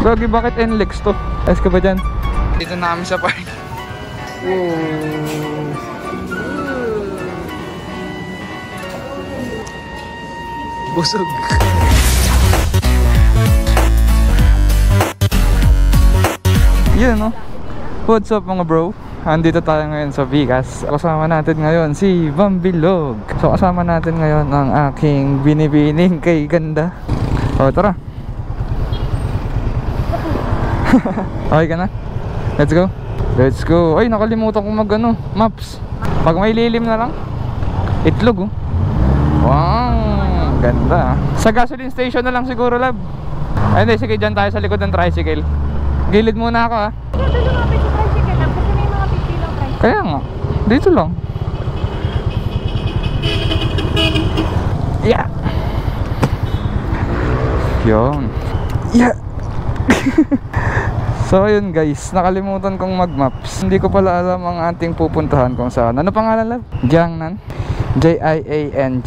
Gagi, bakit NLEX to? Ayos ka ba dyan? Dito na kami sa park. Busog. Yun, no? What's up mga bro? Andito tayo ngayon sa Vigas. Kasama natin ngayon si Bambilog. So kasama natin ngayon ang aking binibining kay ganda. O tara. Okay ka na? Let's go. Let's go. Ay, nakalimutan ko mag maps. Pag may lilim na lang, itlog, oh. Wow, ganda. Sa gasoline station na lang siguro, lab. Ay hindi, sige, dyan tayo sa likod ng tricycle. Gilid muna ako, ha. Dito lumapit sa tricycle lang kasi may mga pipilang tricycle. Kaya nga, dito lang. Yeah. Yun. Yeah. So ayun guys, nakalimutan kong mag-maps. Hindi ko pala alam ang ating pupuntahan kung saan. Ano pangalan, love? Jiangnan. Jiang.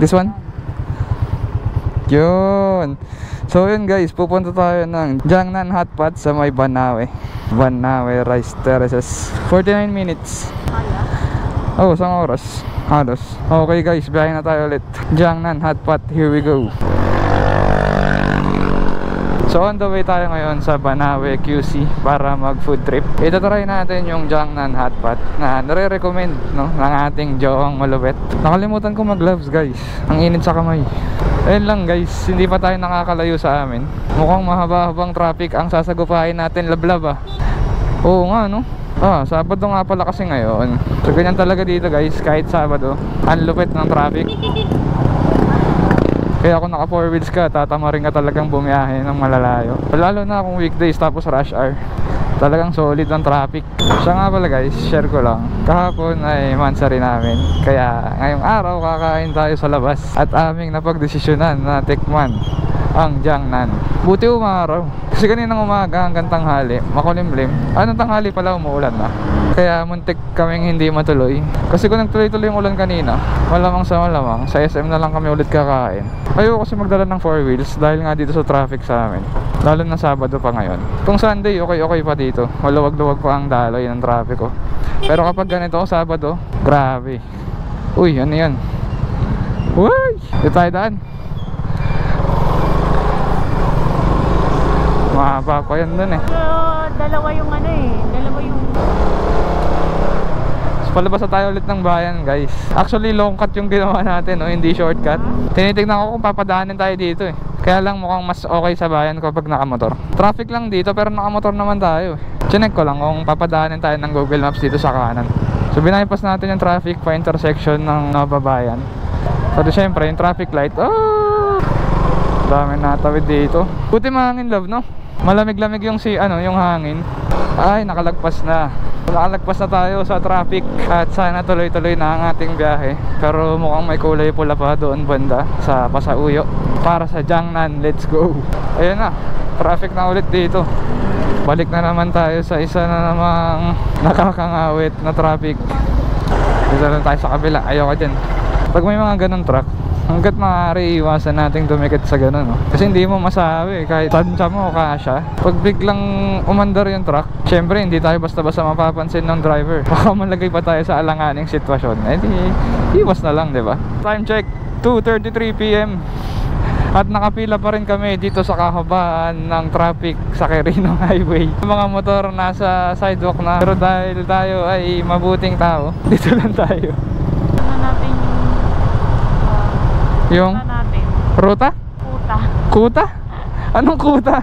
This one? Yun. So yun guys, pupunta tayo ng Jiangnan Hotpot sa may Banawe. Banawe Rice Terraces. 49 minutes. Oh, isang oras. Halos. Okay guys, biyahe na tayo ulit. Jiangnan Hotpot, here we go. So on the way tayo ngayon sa Banawe QC para mag food trip. Itatry natin yung Jiangnan Hotpot na nare-recommend, no, ng ating jowang malupit. Nakalimutan ko mag gloves guys, ang init sa kamay. Ayun lang guys, hindi pa tayo nakakalayo sa amin. Mukhang mahaba-habang traffic ang sasagupahin natin, lablab, ah. Oo nga, no? Sabado nga pala kasi ngayon. So ganyan talaga dito guys, kahit Sabado, ang lupit ng traffic. Kaya kung naka 4 wheels ka, tatamarin ka talagang bumiyahe ng malalayo. Lalo na kung weekdays tapos rush hour, talagang solid ang traffic. Siya nga pala guys, share ko lang, kahapon ay mansari namin. Kaya ngayong araw kakain tayo sa labas. At aming napagdesisyonan na tikman ang Jiangnan. Buti umaraw. Kasi kaninang umaga hanggang tanghali, makulimlim. Anong tanghali pala, umuulan na. Kaya muntik kaming hindi matuloy. Kasi kung nagtuloy-tuloy yung ulan kanina, malamang sa SM na lang kami ulit kakain. Ayoko kasi magdala ng 4 wheels dahil nga dito sa traffic sa amin. Lalo na Sabado pa ngayon. Kung Sunday, okay pa dito. Maluwag-luwag pa ang daloy ng traffic ko. Pero kapag ganito, Sabado, grabe. Uy, ano yan? Uy! Dito tayo daan. Mahaba pa yan dun eh. Dalawa yung dalawa yung... Palabas na tayo ulit ng bayan guys. Actually long cut yung ginawa natin, no? Hindi shortcut. Tinitignan ko kung papadaanin tayo dito eh. Kaya lang mukhang mas okay sa bayan kapag nakamotor. Traffic lang dito pero nakamotor naman tayo eh. Chinek ko lang kung papadaanin tayo ng Google Maps dito sa kanan. So binaypas natin yung traffic pa intersection ng Nova Bayan. So syempre yung traffic light, dami natawid dito. Buti mahangin, love, no? Malamig-lamig yung yung hangin. Ay, nakalagpas na. Nakalagpas na tayo sa traffic at sana tuloy-tuloy na ang ating biyahe. Pero mukhang may kulay pula pa doon banda sa Pasauyo para sa Jiangnan. Let's go. Ayun na, traffic na ulit dito. Balik na naman tayo sa isa na namang nakakangawit na traffic. Dito na tayo sa kabila. Ayoko dyan. Pag may mga ganun truck, hanggat maaari iwasan nating dumikit sa ganun, no? Kasi hindi mo masabi kahit tansya mo kasya. Pag biglang umandar yung truck, syempre hindi tayo basta-basta mapapansin ng driver. Baka malagay pa tayo sa alanganing sitwasyon. Eh di, iwas na lang, diba? Time check, 2:33 PM. At nakapila pa rin kami dito sa kahabaan ng traffic sa Quirino Highway. Mga motor nasa sidewalk na. Pero dahil tayo ay mabuting tao, dito lang tayo. Ano natin yung ruta? Kuta. Kuta? Anong kuta?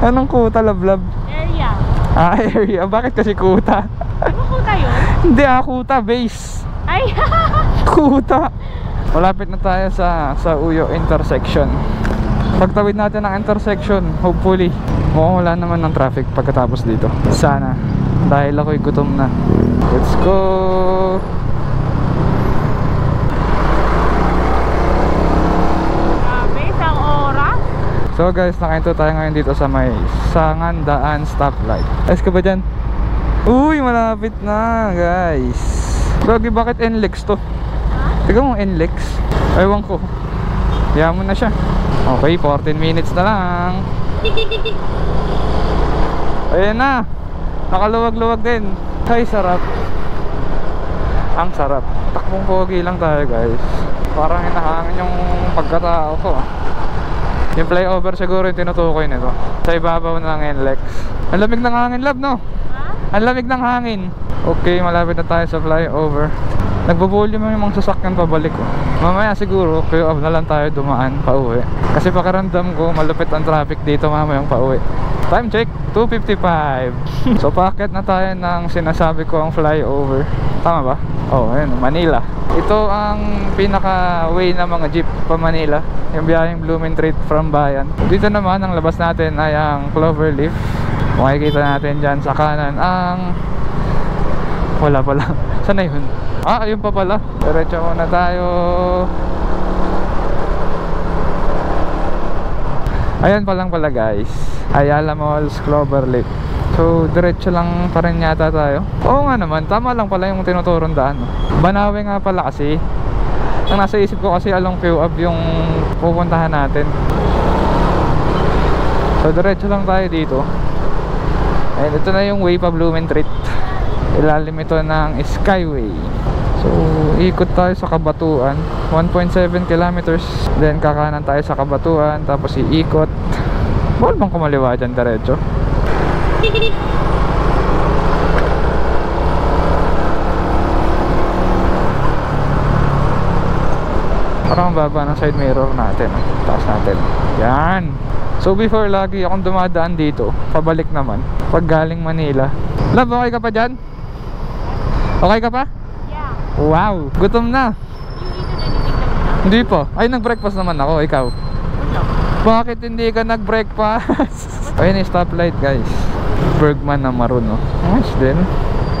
Anong kuta, lablab? Area. Area. Bakit kasi kuta? Ano kuta yun? Hindi, kuta, base. Ay! Kuta. Malapit na tayo sa Uyo intersection. Pagtawid natin ang intersection, hopefully mukhang wala naman ng traffic pagkatapos dito. Sana. Dahil ako'y gutom na. Let's go! So guys, nakahinto tayo ngayon dito sa may Sangandaan stoplight. Ayos ka ba dyan? Uy, malapit na guys. Gagi, bakit NLEX to? Tignan mo NLEX. Ewan ko. Yaman na siya. Okay, 14 minutes na lang. Ayan na. Nakaluwag-luwag din. Ay, sarap. Ang sarap. Takbong pogi lang tayo guys. Parang hinahangin yung pagkatao ko. Yung flyover siguro yung tinutukoy nito. Sa ibabaw ng NLEX. Ang lamig ng hangin, love, no? Ang lamig ng hangin. Okay, malapit na tayo sa flyover. Nagbo-volume yung mga sasakyan pabalik ko. Mamaya siguro QF na lang tayo dumaan pauwi. Kasi pakiramdam ko malupit ang traffic dito mamayang pauwi. Time check, 2:55. So paakyat na tayo ng sinasabi ko ang flyover. Tama ba? Oh, ayun, Manila. Ito ang pinaka way ng mga jeep pa Manila. Yung biyaheng Blumentritt from Bayan. Dito naman ang labas natin ay ang Cloverleaf. Makikita natin dyan sa kanan ang... Wala pala. Saan na yun? Ah, ayun pa pala. Diretso muna tayo. Ayan pa lang pala guys, Ayala Malls, Cloverleaf. So diretso lang pa rin yata tayo. Oo nga naman, tama lang pala yung tinuturong daan. Banawe nga pala kasi. Ang nasa isip ko kasi along QF yung pupuntahan natin. So diretso lang tayo dito. Ayan, ito na yung way pa Blumentritt. Ilalim ito ng Skyway. So ikot tayo sa Kabatuan, 1.7 kilometers. Then kakanan tayo sa Kabatuan, tapos iikot. Bawal bang kumaliwa dyan diretso? Parang baba ng side mirror natin. Taas natin. Yan. So before, lagi akong dumadaan dito, pabalik naman pag galing Manila. Love, okay ka pa dyan? Okay ka pa? Yeah. Wow, gutom na. Hindi pa. Ay, nag-breakfast naman ako. Ikaw? Bakit hindi ka nag-breakfast? Ayun yung stoplight guys. Bergman na maroon, no? Nice din.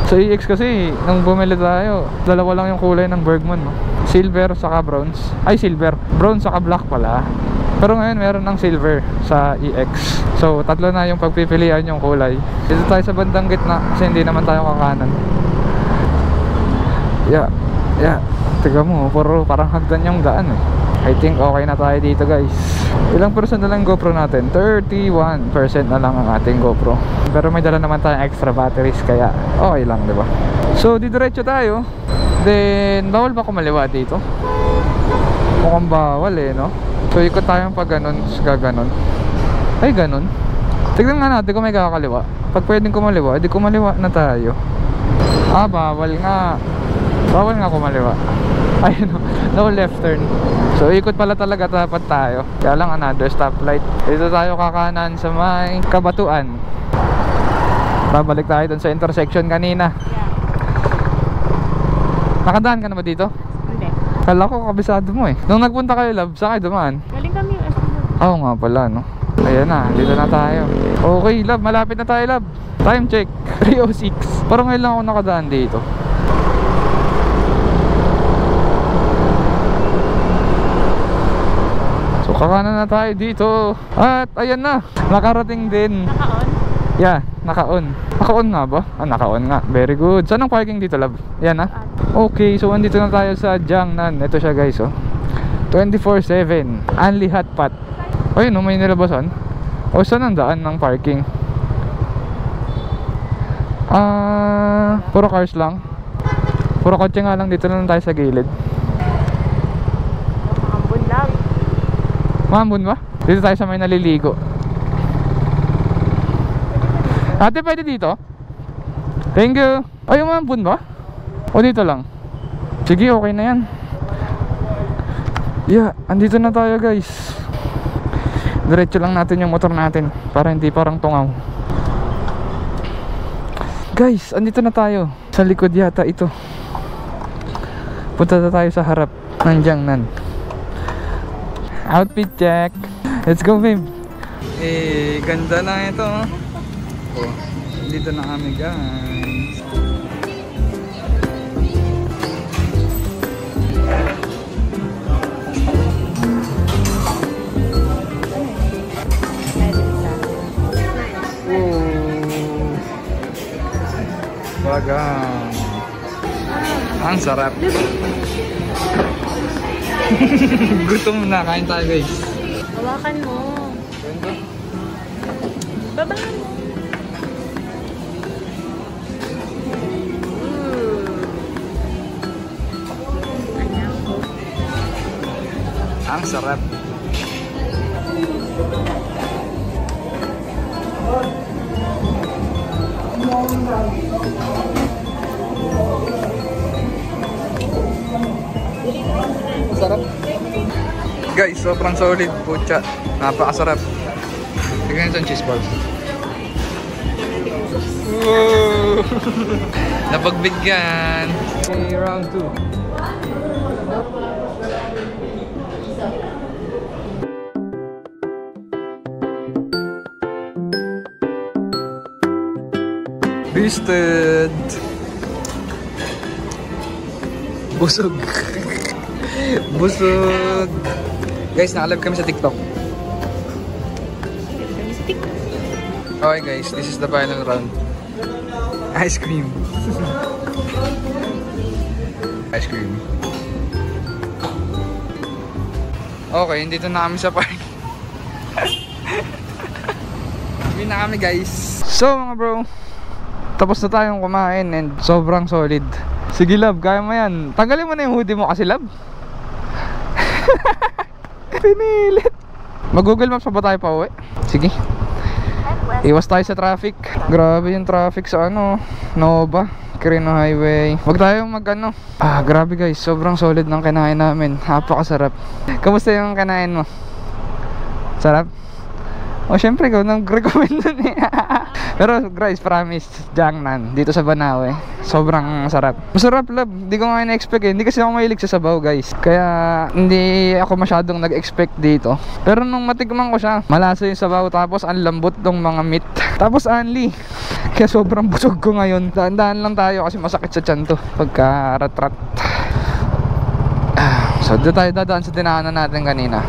Sa EX kasi, nung bumili tayo, dalawa lang yung kulay ng Bergman, no? Silver saka bronze. Ay, silver. Bronze saka black pala. Pero ngayon meron ng silver sa EX. So tatlo na yung pagpipilian yung kulay. Dito tayo sa bandang gitna kasi hindi naman tayo kakanan. Yeah. Tiga mo, parang hagdan yung daan eh. I think okay na tayo dito guys. Ilang percent na lang GoPro natin? 31% na lang ang ating GoPro. Pero may dala naman tayong extra batteries kaya okay lang, diba? So didiretso tayo. Then bawal ba kumaliwa dito? Mukhang bawal eh, no? So ikot tayo pag ganun, gaganon. Ay ganun. Tignan nga natin kung may kakaliwa. Pag pwedeng kumaliwa, edi kumaliwa na tayo. Ah, bawal nga. Bawal nga kumaliwa. Ayun, no left turn. So ikot pala talaga dapat tayo. Kaya lang another stoplight. Dito tayo kakanan sa may Kabatuan. Babalik tayo dun sa intersection kanina. Yeah. Nakadaan ka na ba dito? Hindi. Kala ko kabisado mo eh. Nung nagpunta kayo, love, saan kayo dumaan? Galing kami yung SMU. Oo nga pala, no? Ayan na, dito na tayo. Okay, love, malapit na tayo, love. Time check, 3:06. Parang ngayon lang ako nakadaan dito. So kakanan na tayo dito. At ayan na, nakarating din. Naka-on? Yeah, naka-on. Naka-on nga ba? Ah, naka-on nga. Very good. Saan ang parking dito, love? Yan na. Okay, so andito na tayo sa Jiangnan. Ito siya guys, oh. 24/7 only hotpot. Ayun, may nilabasan. O saan ang daan ng parking? Puro cars lang. Puro kotse nga lang. Dito na lang tayo sa gilid. Mahambun lang. Mahambun ba? Dito tayo sa may naliligo. Ate, pwede dito? Thank you. Ay, mahambun ba? O dito lang? Sige, okay na yan. Yeah, andito na tayo guys. Diretso lang natin yung motor natin para hindi parang tungaw. Guys, andito na tayo. Sa likod yata ito. Punta na tayo sa harap ng Jiangnan. Outfit check. Let's go, babe. Eh, ganda na ito. Oh, dito na kami guys. Bagang. Ang sarap. Look. Gutom na, kain tayo guys. Hawakan Hawakan mo. Ganda. Babangan mo. Ang sarap. Sarap. Guys, sobrang solid pucha. Napakasarap. Tignan nyo yung cheese balls. Whoa! Napagbigyan. Okay, round 2. Boosted. Busog. Busog. Guys, nakalab kami sa TikTok. Okay guys, this is the final round. Ice cream. Ice cream. Okay, dito na kami sa park. Uwi na kami guys. So mga bro, tapos na tayong kumain and sobrang solid. Sige love, kaya mo yan. Tanggalin mo na yung hoodie mo kasi love. Pinilit. Mag-Google Maps pa ba tayo pa uwi? Sige. Iwas tayo sa traffic. Grabe yung traffic sa ano, Nova, Quirino Highway. Wag tayong mag ano. Grabe guys, sobrang solid ng kinain namin. Napakasarap. Kamusta yung kinain mo? Sarap? O syempre ikaw nag-recommend nun eh. Pero guys, promise, Jiangnan dito sa Banawe, sobrang sarap. Masarap love, hindi ko nga na-expect eh. Hindi kasi ako mahilig sa sabaw guys, kaya hindi ako masyadong nag-expect dito. Pero nung matikman ko siya, malasa yung sabaw, tapos ang lambot ng mga meat. Tapos only, kaya sobrang busog ko ngayon. Daan-daan lang tayo kasi masakit sa tiyan to pagka rat-rat. So dito tayo dadaan sa dinaanan natin kanina.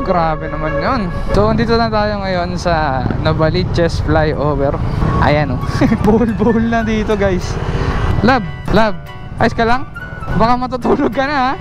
Grabe naman yun. So andito na tayo ngayon sa Novaliches flyover. Ayan o. Bowl na dito guys. Love, ayos ka lang? Baka matutulog ka na ha.